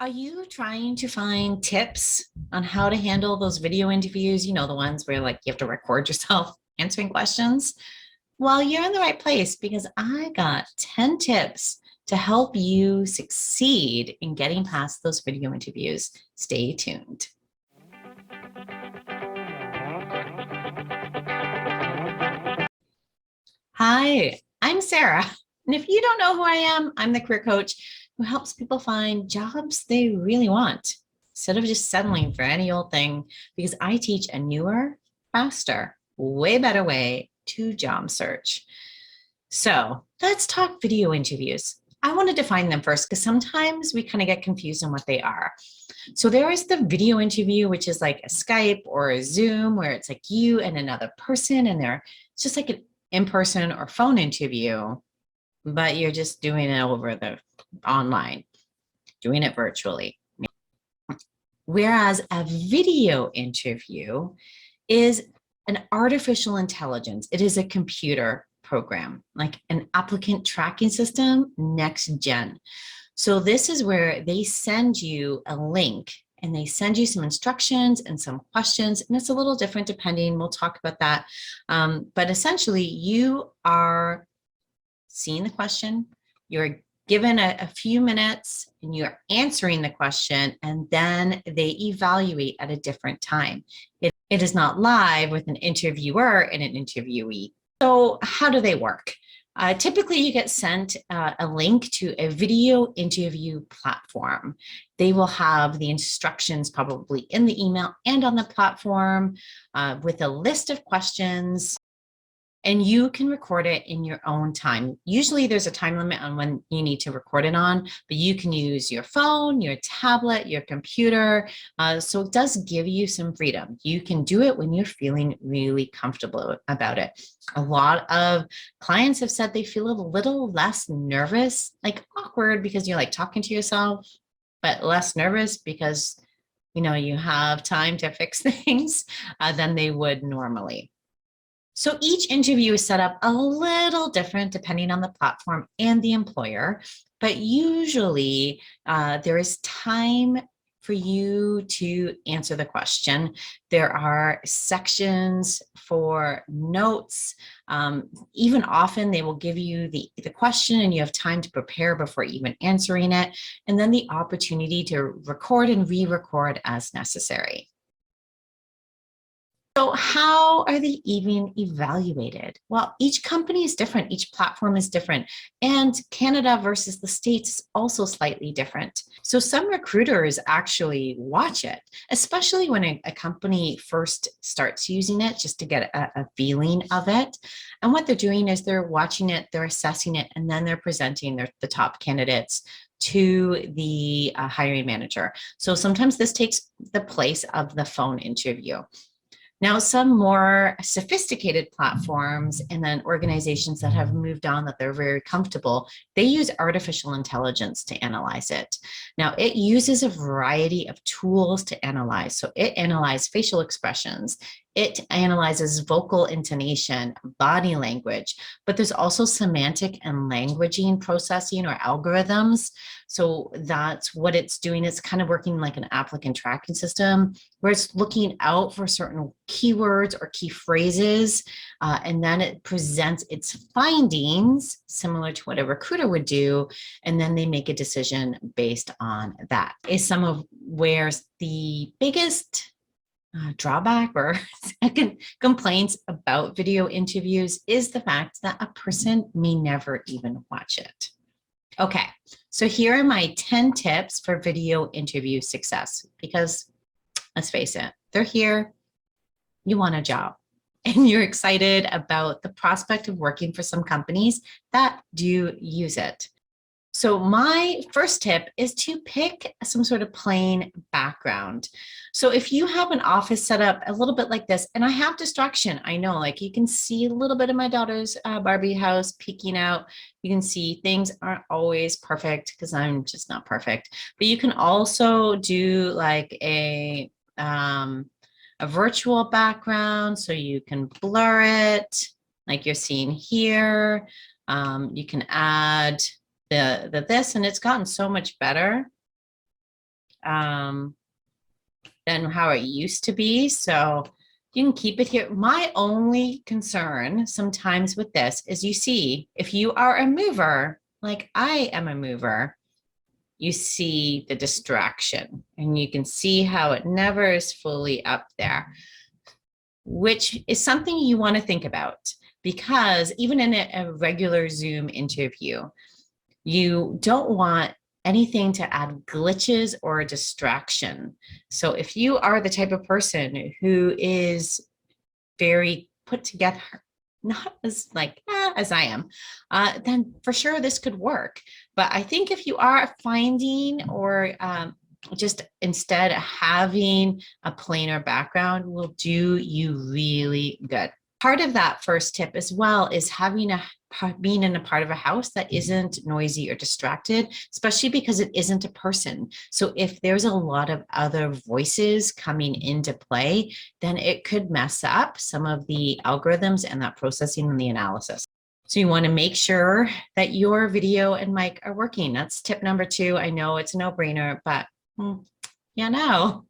Are you trying to find tips on how to handle those video interviews? You know, the ones where like you have to record yourself answering questions? Well, you're in the right place because I got 10 tips to help you succeed in getting past those video interviews. Stay tuned. Hi, I'm Sarah. And if you don't know who I am, I'm the career coach who helps people find jobs they really want instead of just settling for any old thing, because I teach a newer, faster, way better way to job search. So let's talk video interviews. I want to define them first because sometimes we kind of get confused on what they are. So there is the video interview, which is like a Skype or a Zoom, where it's like you and another person, and it's just like an in-person or phone interview, but you're just doing it over the online, doing it virtually. Whereas a video interview is an artificial intelligence. It is a computer program, like an applicant tracking system, next gen. So this is where they send you a link and they send you some instructions and some questions. And it's a little different depending, we'll talk about that. But essentially you are seeing the question, you're given a few minutes and you're answering the question, and then they evaluate at a different time. It is not live with an interviewer and an interviewee. So how do they work? Typically, you get sent a link to a video interview platform. They will have the instructions probably in the email and on the platform with a list of questions, and you can record it in your own time. Usually there's a time limit on when you need to record it on, but you can use your phone, your tablet, your computer. So it does give you some freedom. You can do it when you're feeling really comfortable about it. A lot of clients have said they feel a little less nervous, like awkward because you're like talking to yourself, but less nervous because you have time to fix things than they would normally. So each interview is set up a little different depending on the platform and the employer, but usually there is time for you to answer the question. There are sections for notes. Even often they will give you the question and you have time to prepare before even answering it, and then the opportunity to record and re-record as necessary. So how are they even evaluated? Well, each company is different. Each platform is different. And Canada versus the States is also slightly different. So some recruiters actually watch it, especially when a company first starts using it, just to get a feeling of it. And what they're doing is they're watching it, they're assessing it, and then they're presenting the top candidates to the hiring manager. So sometimes this takes the place of the phone interview. Now, some more sophisticated platforms and then organizations that have moved on, that they're very comfortable, they use artificial intelligence to analyze it. Now, it uses a variety of tools to analyze. So it analyzes facial expressions, it analyzes vocal intonation, body language, but there's also semantic and languaging processing or algorithms. So that's what it's doing. It's kind of working like an applicant tracking system where it's looking out for certain keywords or key phrases, and then it presents its findings similar to what a recruiter would do, and then they make a decision based on that. Is some of where the biggest drawback or complaints about video interviews is the fact that a person may never even watch it. Okay, so here are my 10 tips for video interview success, because let's face it, they're here, you want a job, and you're excited about the prospect of working for some companies that do use it. So my first tip is to pick some sort of plain background. So if you have an office set up a little bit like this, and I have distraction, I know, like you can see a little bit of my daughter's Barbie house peeking out. You can see things aren't always perfect because I'm just not perfect. But you can also do like a virtual background, so you can blur it like you're seeing here. You can add the this, and it's gotten so much better. than how it used to be. So you can keep it here. My only concern sometimes with this is you see, if you are a mover, like I am a mover, you see the distraction and you can see how it never is fully up there, which is something you want to think about, because even in a regular Zoom interview, you don't want anything to add glitches or distraction. So if you are the type of person who is very put together, not as like as I am, then for sure this could work. But I think if you are finding or just instead having a plainer background will do you really good. Part of that first tip as well is having being in a part of a house that isn't noisy or distracted, especially because it isn't a person. So if there's a lot of other voices coming into play, then it could mess up some of the algorithms and that processing and the analysis. So you want to make sure that your video and mic are working. That's tip number 2. I know it's a no-brainer, but no.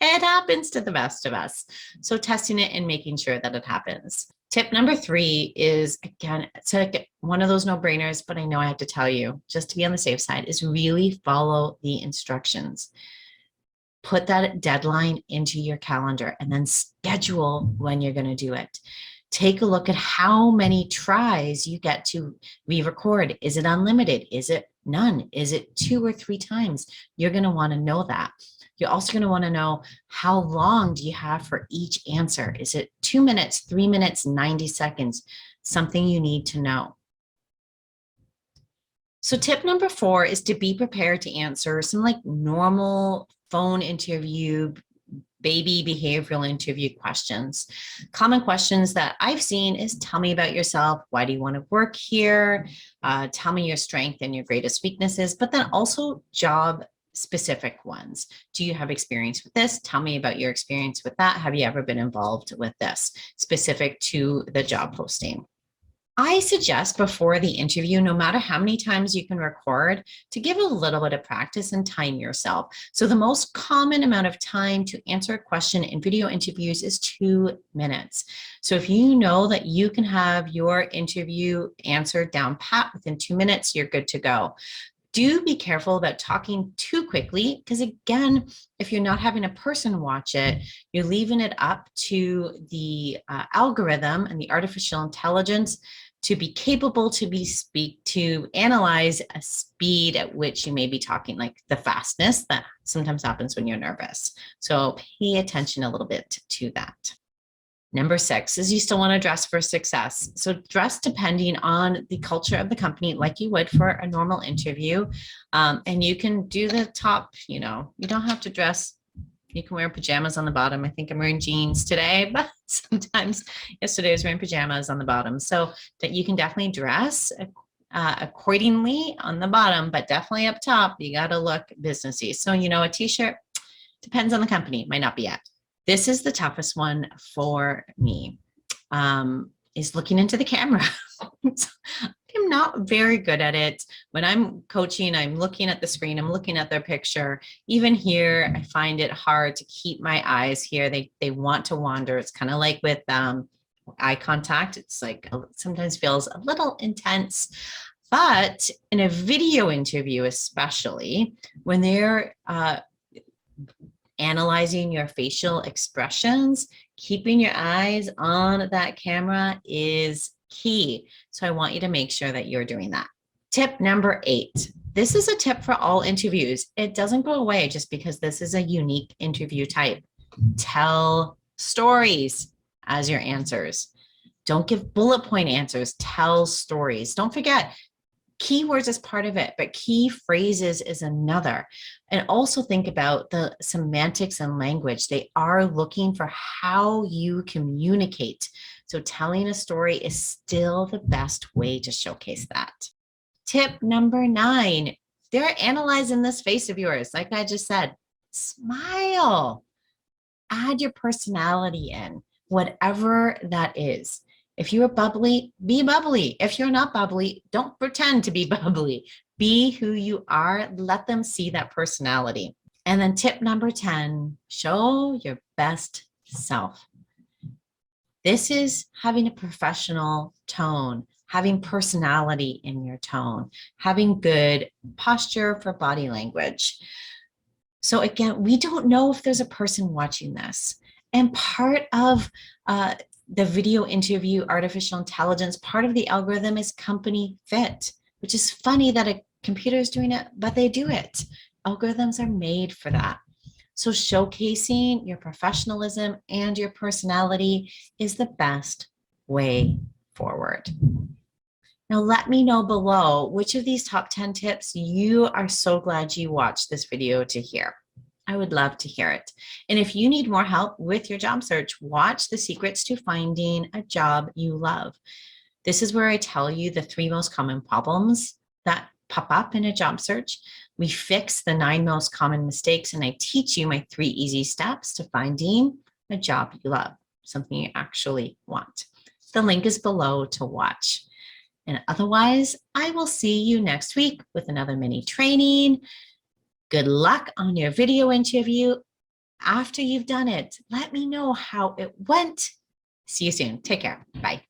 It happens to the best of us. So testing it and making sure that it happens. Tip number 3 is, again, it's like one of those no-brainers, but I know I have to tell you, just to be on the safe side, is really follow the instructions. Put that deadline into your calendar and then schedule when you're going to do it. Take a look at how many tries you get to re-record. Is it unlimited? Is it none? Is it 2 or 3 times? You're going to want to know that. You're also going to want to know how long do you have for each answer? Is it 2 minutes, 3 minutes, 90 seconds? Something you need to know. So tip number 4 is to be prepared to answer some like normal phone interview, baby behavioral interview questions. Common questions that I've seen is, tell me about yourself. Why do you want to work here? Tell me your strength and your greatest weaknesses, but then also job specific ones. Do you have experience with this? Tell me about your experience with that. Have you ever been involved with this specific to the job posting? I suggest before the interview, no matter how many times you can record, to give a little bit of practice and time yourself. So the most common amount of time to answer a question in video interviews is 2 minutes. So if you know that you can have your interview answered down pat within 2 minutes, you're good to go. Do be careful about talking too quickly, because again, if you're not having a person watch it, you're leaving it up to the algorithm and the artificial intelligence to be capable to analyze a speed at which you may be talking, like the fastness that sometimes happens when you're nervous. So pay attention a little bit to that. Number 6 is you still want to dress for success. So dress depending on the culture of the company, like you would for a normal interview. And you can do the top, you don't have to dress. You can wear pajamas on the bottom. I think I'm wearing jeans today, but sometimes yesterday I was wearing pajamas on the bottom. So that you can definitely dress accordingly on the bottom, but definitely up top, you got to look businessy. So, a t-shirt depends on the company, might not be it. This is the toughest one for me, is looking into the camera. I'm not very good at it. When I'm coaching, I'm looking at the screen, I'm looking at their picture. Even here, I find it hard to keep my eyes here. They want to wander. It's kind of like with eye contact. It's like sometimes feels a little intense. But in a video interview, especially when they're analyzing your facial expressions, keeping your eyes on that camera is key. So I want you to make sure that you're doing that. Tip number 8. This is a tip for all interviews. It doesn't go away just because this is a unique interview type. Tell stories as your answers. Don't give bullet point answers. Tell stories. Don't forget, keywords is part of it, but key phrases is another. And also think about the semantics and language. They are looking for how you communicate. So telling a story is still the best way to showcase that. Tip number 9, they're analyzing this face of yours. Like I just said, smile. Add your personality in, whatever that is. If you're bubbly, be bubbly. If you're not bubbly, don't pretend to be bubbly. Be who you are. Let them see that personality. And then tip number 10, show your best self. This is having a professional tone, having personality in your tone, having good posture for body language. So again, we don't know if there's a person watching this. And part of the video interview, artificial intelligence, part of the algorithm is company fit, which is funny that a computer is doing it, but they do it. Algorithms are made for that. So showcasing your professionalism and your personality is the best way forward. Now, let me know below which of these top 10 tips you are so glad you watched this video to hear. I would love to hear it. And if you need more help with your job search, watch The Secrets to Finding a Job You Love. This is where I tell you the 3 most common problems that pop up in a job search. We fix the 9 most common mistakes, and I teach you my 3 easy steps to finding a job you love, something you actually want. The link is below to watch. And otherwise, I will see you next week with another mini training. Good luck on your video interview. After you've done it, let me know how it went. See you soon. Take care. Bye.